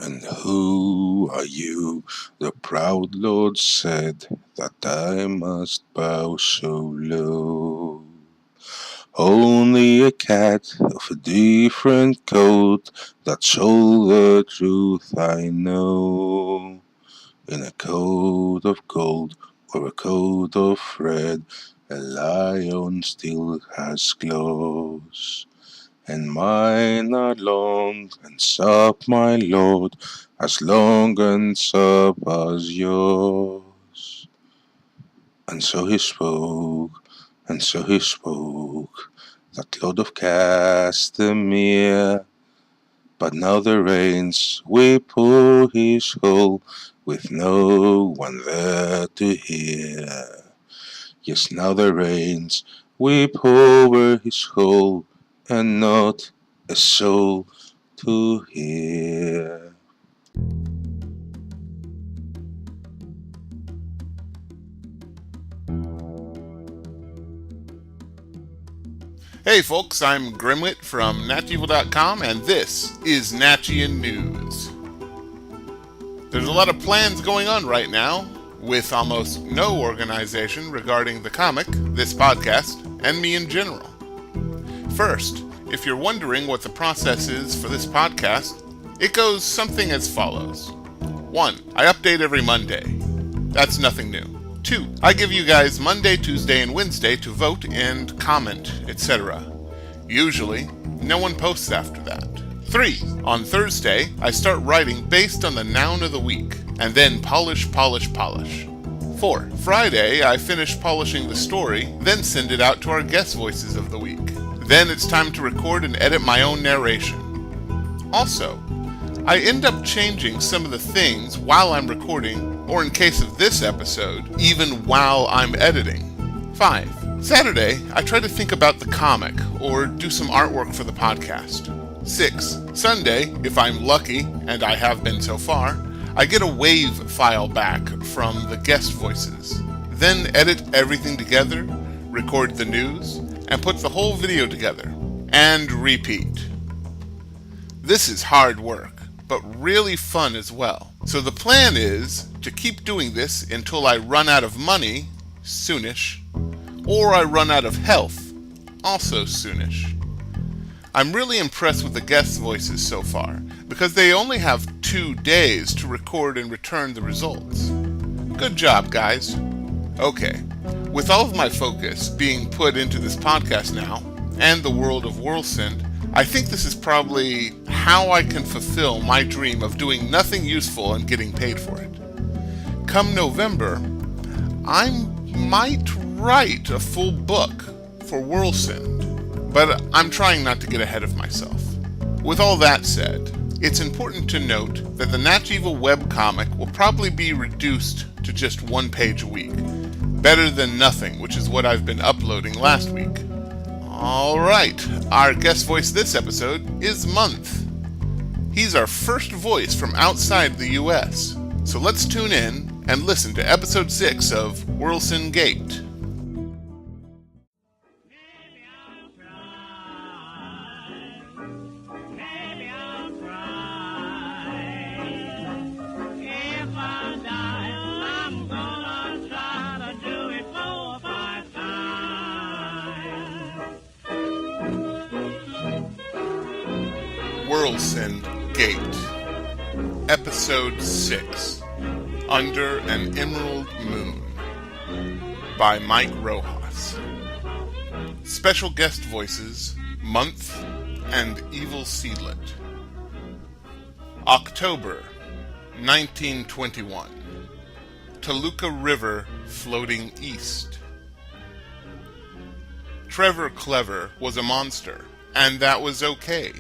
And who are you? The proud lord said that I must bow so low. Only a cat of a different coat, that's all the truth I know. In a coat of gold or a coat of red, a lion still has claws. And mine are long and sup, my lord, as long and sup as yours. And so he spoke, and so he spoke, that Lord of Castamere. But now the rains whip o'er his hull, with no one there to hear. Yes, now the rains whip over his hull, and not a soul to hear. Hey folks, I'm Grimwit from NatEvil.com, and this is Natchian News. There's a lot of plans going on right now, with almost no organization regarding the comic, this podcast, and me in general. First, if you're wondering what the process is for this podcast, it goes something as follows. 1. I update every Monday. That's nothing new. 2. I give you guys Monday, Tuesday, and Wednesday to vote and comment, etc. Usually, no one posts after that. 3. On Thursday, I start writing based on the noun of the week, and then polish. 4. Friday, I finish polishing the story, then send it out to our guest voices of the week. Then it's time to record and edit my own narration. Also, I end up changing some of the things while I'm recording, or in case of this episode, even while I'm editing. 5. Saturday, I try to think about the comic, or do some artwork for the podcast. 6. Sunday, if I'm lucky, and I have been so far, I get a WAV file back from the guest voices. Then edit everything together, record the news, and put the whole video together. And repeat. This is hard work, but really fun as well. So the plan is to keep doing this until I run out of money, soonish, or I run out of health, also soonish. I'm really impressed with the guest voices so far, because they only have 2 days to record and return the results. Good job, guys. Okay, with all of my focus being put into this podcast now, and the world of Worlsend, I think this is probably how I can fulfill my dream of doing nothing useful and getting paid for it. Come November, I might write a full book for Worlsend, but I'm trying not to get ahead of myself. With all that said, it's important to note that the NatEvil webcomic will probably be reduced to just 1 page a week. Better than nothing, which is what I've been uploading last week. Alright, our guest voice this episode is Month. He's our first voice from outside the US, so let's tune in and listen to episode 6 of Worlsend Gate. Worlsend Gate, Episode 6, Under an Emerald Moon, by Mike Rojas. Special guest voices, Month and Evil Seedlet. October, 1921. Toluca River floating east. Trevor Clever was a monster, and that was okay.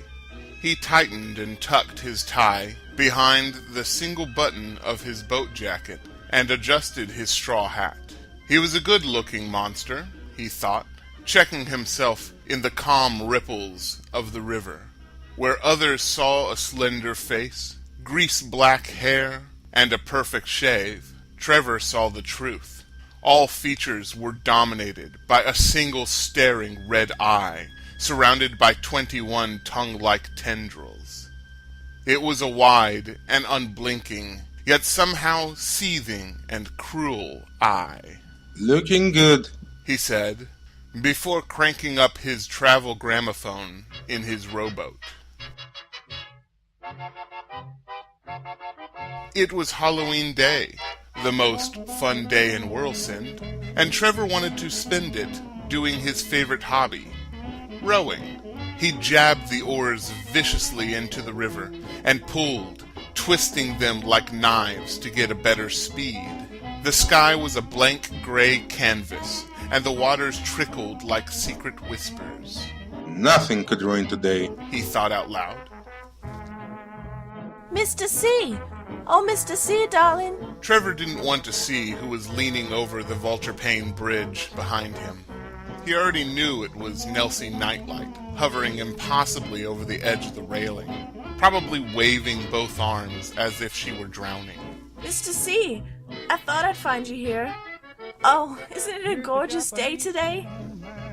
He tightened and tucked his tie behind the single button of his boat jacket and adjusted his straw hat. He was a good-looking monster, he thought, checking himself in the calm ripples of the river, where others saw a slender face, grease-black hair, and a perfect shave. Trevor saw the truth. All features were dominated by a single staring red eye, surrounded by 21 tongue-like tendrils. It was a wide and unblinking, yet somehow seething and cruel eye. Looking good. He said, before cranking up his travel gramophone in his rowboat. It was Halloween Day, the most fun day in Worlsend, and Trevor wanted to spend it doing his favorite hobby, rowing. He jabbed the oars viciously into the river and pulled, twisting them like knives to get a better speed. The sky was a blank gray canvas, and the waters trickled like secret whispers. Nothing could ruin today. He thought out loud. Mr. C! Oh, Mr. C, darling! Trevor didn't want to see who was leaning over the Vulturpayn bridge behind him. He already knew it was Nelsie Nightlight, hovering impossibly over the edge of the railing, probably waving both arms as if she were drowning. Mr. C, I thought I'd find you here. Oh, isn't it a gorgeous day today?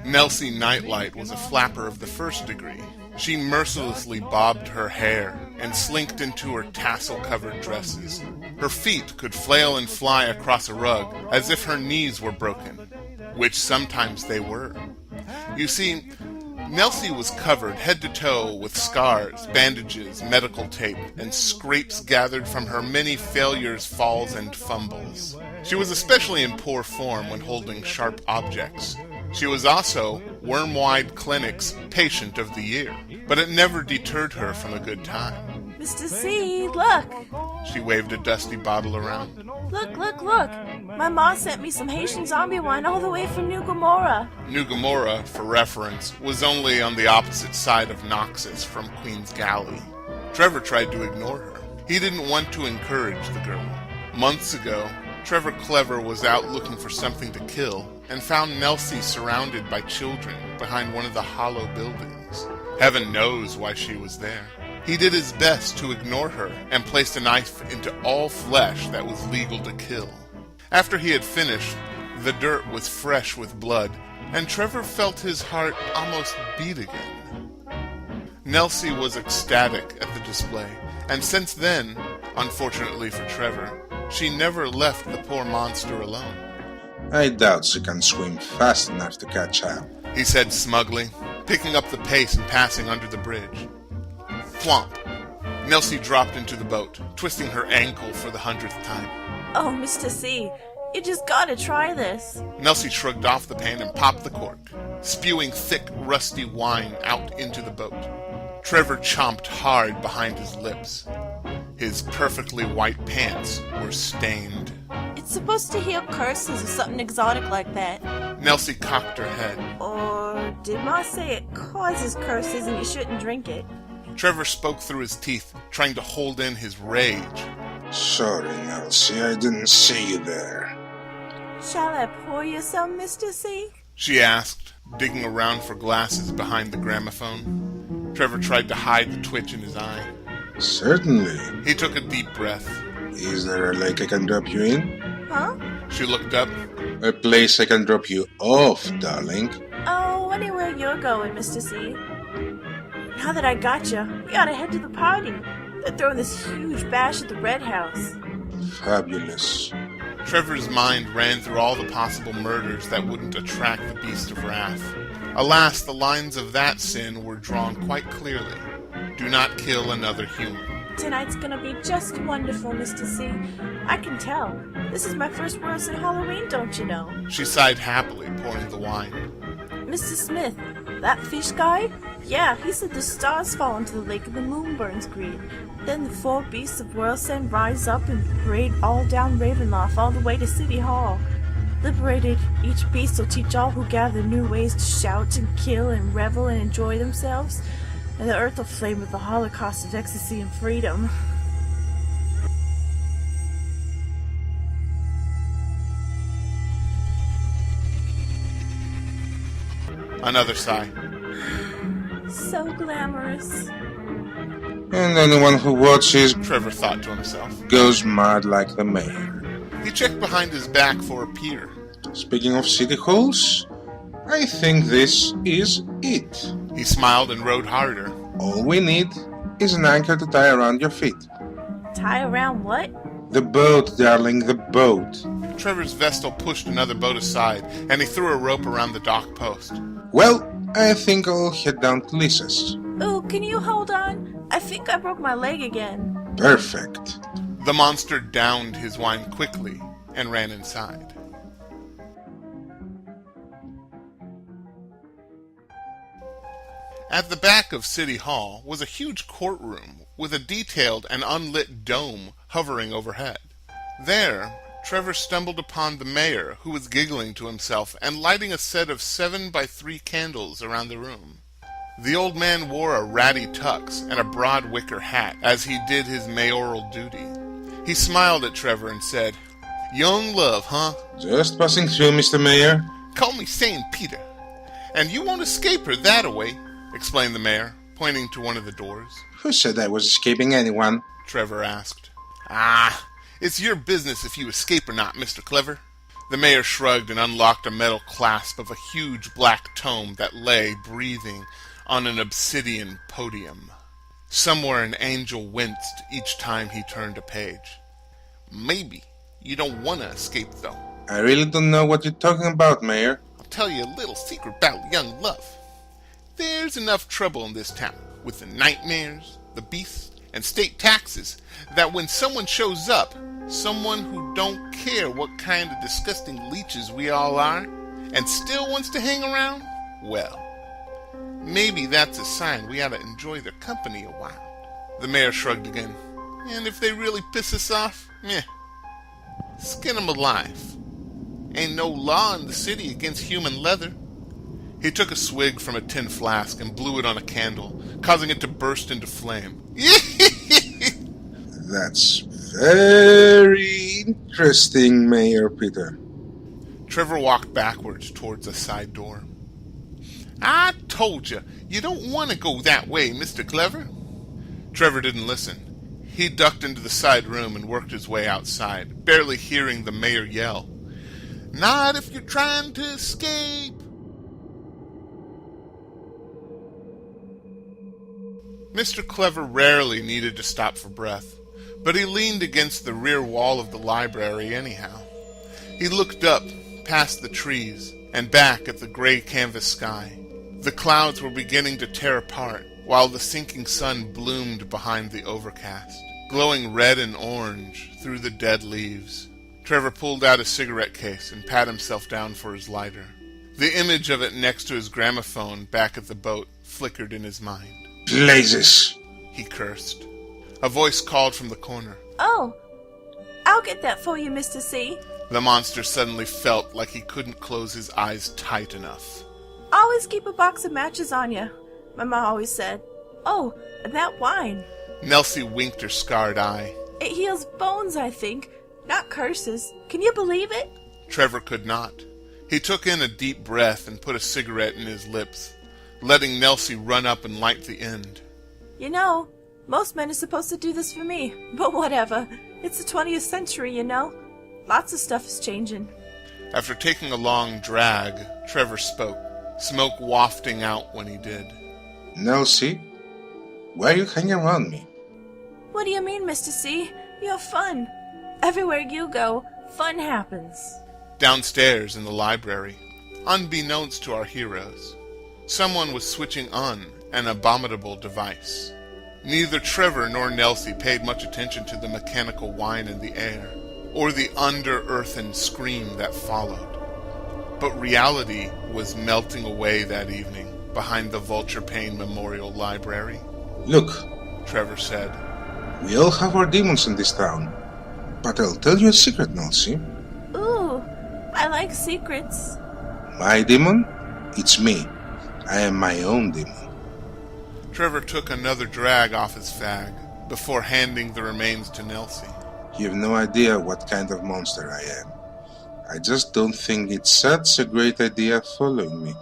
Nelsie Nightlight was a flapper of the first degree. She mercilessly bobbed her hair and slinked into her tassel-covered dresses. Her feet could flail and fly across a rug as if her knees were broken, which sometimes they were. You see, Nelsie was covered head to toe with scars, bandages, medical tape, and scrapes gathered from her many failures, falls, and fumbles. She was especially in poor form when holding sharp objects. She was also Wormwide Clinic's Patient of the Year, but it never deterred her from a good time. Mr. C, look! She waved a dusty bottle around. Look, look, look! My mom sent me some Haitian zombie wine all the way from New Gomorrah. New Gomorrah, for reference, was only on the opposite side of Noxus from Queen's Galley. Trevor tried to ignore her. He didn't want to encourage the girl. Months ago, Trevor Clever was out looking for something to kill and found Nelsie surrounded by children behind one of the hollow buildings. Heaven knows why she was there. He did his best to ignore her and placed a knife into all flesh that was legal to kill. After he had finished, the dirt was fresh with blood, and Trevor felt his heart almost beat again. Nelsie was ecstatic at the display, and since then, unfortunately for Trevor, she never left the poor monster alone. I doubt she can swim fast enough to catch up, He said smugly, picking up the pace and passing under the bridge. Plomp! Nelsie dropped into the boat, twisting her ankle for the 100th time. Oh, Mr. C, you just gotta try this. Nelsie shrugged off the pan and popped the cork, spewing thick, rusty wine out into the boat. Trevor chomped hard behind his lips. His perfectly white pants were stained. It's supposed to heal curses or something exotic like that. Nelsie cocked her head. Or did Ma say it causes curses and you shouldn't drink it? Trevor spoke through his teeth, trying to hold in his rage. Sorry, Nelsie, I didn't see you there. Shall I pour you some, Mr. C? She asked, digging around for glasses behind the gramophone. Trevor tried to hide the twitch in his eye. Certainly. He took a deep breath. Is there a lake I can drop you in? Huh? She looked up. A place I can drop you off, darling. Oh, anywhere you're going, Mr. C. Now that I got you, we ought to head to the party. They're throwing this huge bash at the Red House. Fabulous. Trevor's mind ran through all the possible murders that wouldn't attract the Beast of Wrath. Alas, the lines of that sin were drawn quite clearly. Do not kill another human. Tonight's gonna be just wonderful, Mr. C. I can tell. This is my first Worlsend Halloween, don't you know? She sighed happily, pouring the wine. Mr. Smith, that fish guy? Yeah, he said the stars fall into the lake and the moon burns green. Then the 4 beasts of Worlsend rise up and parade all down Ravenloft all the way to City Hall. Liberated, each beast will teach all who gather new ways to shout and kill and revel and enjoy themselves, and the earth will flame with the holocaust of ecstasy and freedom. Another sigh. So glamorous. And anyone who watches Trevor thought to himself. goes mad like the mayor. He checked behind his back for a pier. Speaking of city halls, I think this is it. He smiled and rowed harder. All we need is an anchor to tie around your feet. Tie around what? The boat, darling, the boat. Trevor's Vestal pushed another boat aside, and he threw a rope around the dock post. Well, I think I'll head down to Lisa's. Ooh, can you hold on? I think I broke my leg again. Perfect. The monster downed his wine quickly and ran inside. At the back of City Hall was a huge courtroom with a detailed and unlit dome hovering overhead. There, Trevor stumbled upon the mayor, who was giggling to himself and lighting a set of 7x3 candles around the room. The old man wore a ratty tux and a broad wicker hat as he did his mayoral duty. He smiled at Trevor and said, "Young love, huh? Just passing through, Mr. Mayor. Call me Saint Peter. And you won't escape her that-a-way," explained the mayor, pointing to one of the doors. Who said I was escaping anyone? Trevor asked. "Ah, it's your business if you escape or not, Mr. Clever." The mayor shrugged and unlocked a metal clasp of a huge black tome that lay, breathing, on an obsidian podium. Somewhere an angel winced each time he turned a page. "Maybe you don't want to escape, though. I really don't know what you're talking about, Mayor. I'll tell you a little secret about young love. There's enough trouble in this town, with the nightmares, the beasts, and state taxes, that when someone shows up, someone who don't care what kind of disgusting leeches we all are, and still wants to hang around, well, maybe that's a sign we ought to enjoy their company a while." The mayor shrugged again. "And if they really piss us off, skin 'em alive. Ain't no law in the city against human leather." He took a swig from a tin flask and blew it on a candle, causing it to burst into flame. That's very interesting, Mayor Peter. Trevor walked backwards towards a side door. "I told you, you don't want to go that way, Mr. Clever." Trevor didn't listen. He ducked into the side room and worked his way outside, barely hearing the mayor yell, "Not if you're trying to escape." Mr. Clever rarely needed to stop for breath, but he leaned against the rear wall of the library anyhow. He looked up, past the trees, and back at the gray canvas sky. The clouds were beginning to tear apart, while the sinking sun bloomed behind the overcast, glowing red and orange through the dead leaves. Trevor pulled out a cigarette case and pat himself down for his lighter. The image of it next to his gramophone back at the boat flickered in his mind. Blazes! He cursed. A voice called from the corner. Oh, I'll get that for you, Mr. C. The monster suddenly felt like he couldn't close his eyes tight enough. Always keep a box of matches on you, my mom always said. Oh, and that wine. Nelsie winked her scarred eye. It heals bones, I think, not curses. Can you believe it? Trevor could not. He took in a deep breath and put a cigarette in his lips, letting Nelsie run up and light the end. You know, most men are supposed to do this for me, but whatever. It's the 20th century, you know. Lots of stuff is changing. After taking a long drag, Trevor spoke, smoke wafting out when he did. Nelsie, why are you hanging around me? What do you mean, Mr. C? You're fun. Everywhere you go, fun happens. Downstairs in the library, unbeknownst to our heroes, someone was switching on an abominable device. Neither Trevor nor Nelsie paid much attention to the mechanical whine in the air, or the under-earthen scream that followed. But reality was melting away that evening behind the Vulturpayn Memorial Library. Look, Trevor said. We all have our demons in this town. But I'll tell you a secret, Nelsie. Ooh, I like secrets. My demon? It's me. I am my own demon. Trevor took another drag off his fag before handing the remains to Nelsie. You have no idea what kind of monster I am. I just don't think it's such a great idea following me.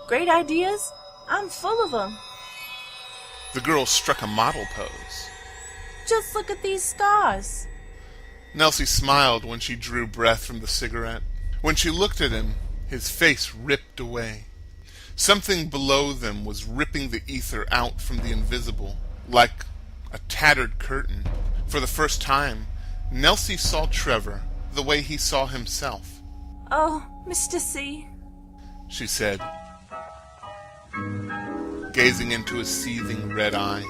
Great ideas? I'm full of them. The girl struck a model pose. Just look at these scars. Nelsie smiled when she drew breath from the cigarette. When she looked at him, his face ripped away. Something below them was ripping the ether out from the invisible, Like a tattered curtain, for the first time, Nelsie saw Trevor the way he saw himself. Oh, Mr. C. She said, gazing into his seething red eye,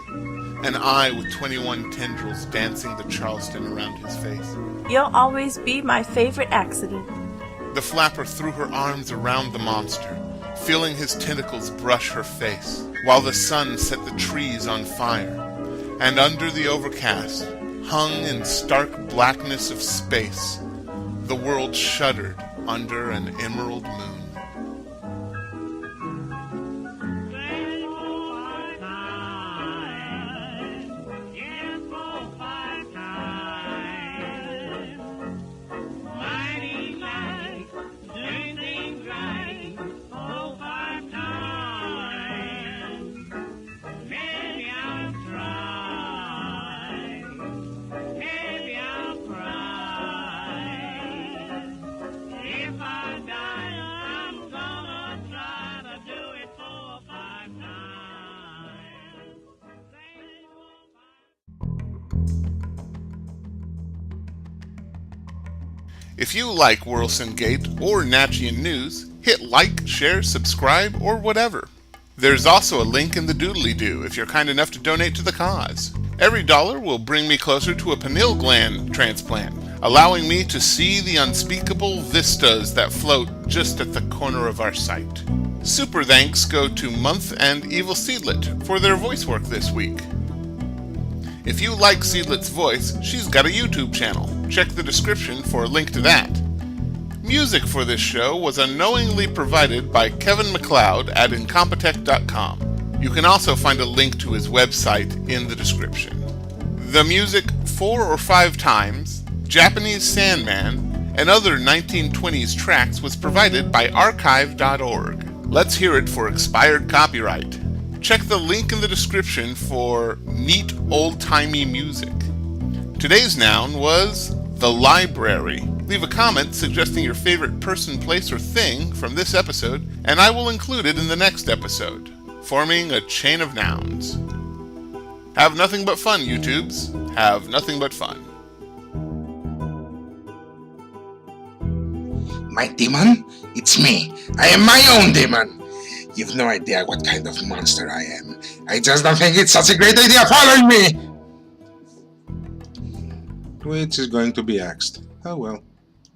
an eye with 21 tendrils dancing the Charleston around his face. You'll always be my favorite accident. The flapper threw her arms around the monster, feeling his tentacles brush her face, while the sun set the trees on fire, and under the overcast, hung in stark blackness of space, the world shuddered under an emerald moon. If you like Worlsend Gate or Natchian News, hit like, share, subscribe, or whatever. There's also a link in the doodly-doo if you're kind enough to donate to the cause. Every dollar will bring me closer to a pineal gland transplant, allowing me to see the unspeakable vistas that float just at the corner of our site. Super thanks go to Month and Evil Seedlet for their voice work this week. If you like Seedlet's voice, she's got a YouTube channel. Check the description for a link to that. Music for this show was unknowingly provided by Kevin MacLeod at Incompetech.com. You can also find a link to his website in the description. The music 4 or 5 times, Japanese Sandman, and other 1920s tracks was provided by archive.org. Let's hear it for expired copyright. Check the link in the description for neat old-timey music. Today's noun was the library. Leave a comment suggesting your favorite person, place, or thing from this episode, and I will include it in the next episode, forming a chain of nouns. Have nothing but fun, YouTubes. Have nothing but fun. My demon? It's me. I am my own demon. You've no idea what kind of monster I am. I just don't think it's such a great idea following me! Which is going to be axed. Oh well.